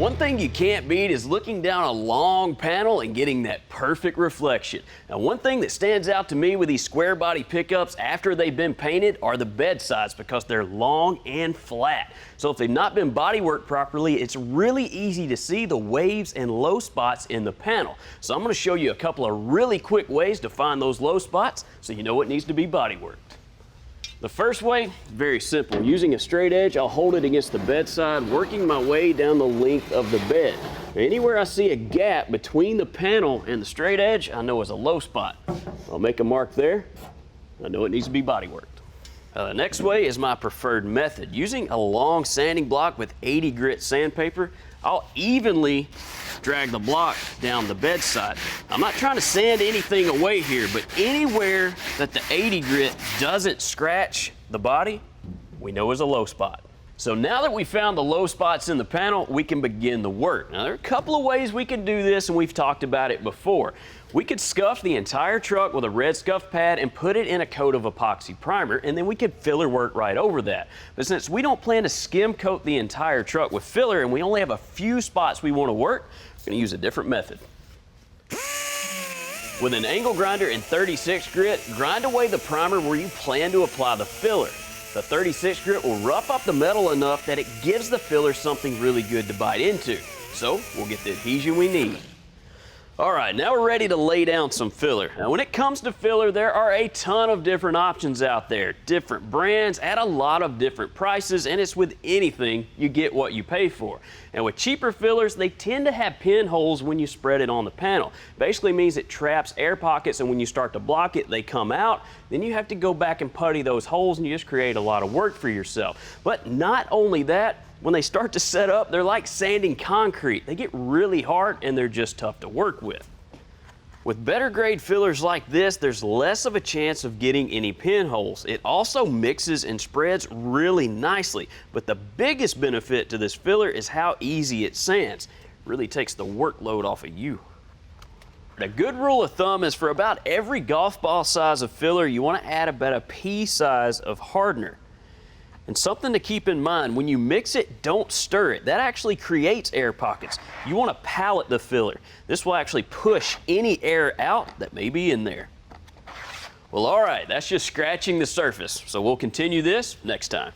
One thing you can't beat is looking down a long panel and getting that perfect reflection. Now, one thing that stands out to me with these square body pickups after they've been painted are the bedsides, because they're long and flat. So if they've not been bodyworked properly, it's really easy to see the waves and low spots in the panel. So I'm going to show you a couple of really quick ways to find those low spots so you know what needs to be bodyworked. The first way, very simple. Using a straight edge, I'll hold it against the bedside, working my way down the length of the bed. Anywhere I see a gap between the panel and the straight edge, I know is a low spot. I'll make a mark there. I know it needs to be bodyworked. The next way is my preferred method. Using a long sanding block with 80 grit sandpaper, I'll evenly drag the block down the bedside. I'm not trying to sand anything away here, but anywhere that the 80 grit doesn't scratch the body, we know is a low spot. So now that we found the low spots in the panel, we can begin the work. Now there are a couple of ways we can do this, and we've talked about it before. We could scuff the entire truck with a red scuff pad and put it in a coat of epoxy primer, and then we could filler work right over that. But since we don't plan to skim coat the entire truck with filler and we only have a few spots we want to work, we're going to use a different method. With an angle grinder and 36 grit, grind away the primer where you plan to apply the filler. The 36 grit will rough up the metal enough that it gives the filler something really good to bite into. So we'll get the adhesion we need. All right, now we're ready to lay down some filler. Now when it comes to filler, there are a ton of different options out there. Different brands at a lot of different prices, and it's with anything, you get what you pay for. And with cheaper fillers, they tend to have pinholes when you spread it on the panel. Basically means it traps air pockets, and when you start to block it, they come out. Then you have to go back and putty those holes, and you just create a lot of work for yourself. But not only that, when they start to set up, they're like sanding concrete. They get really hard and they're just tough to work with. With better grade fillers like this, there's less of a chance of getting any pinholes. It also mixes and spreads really nicely, but the biggest benefit to this filler is how easy it sands. It really takes the workload off of you. A good rule of thumb is for about every golf ball size of filler, you want to add about a pea size of hardener. And something to keep in mind, when you mix it, don't stir it. That actually creates air pockets. You want to pallet the filler. This will actually push any air out that may be in there. Well, all right, that's just scratching the surface. So we'll continue this next time.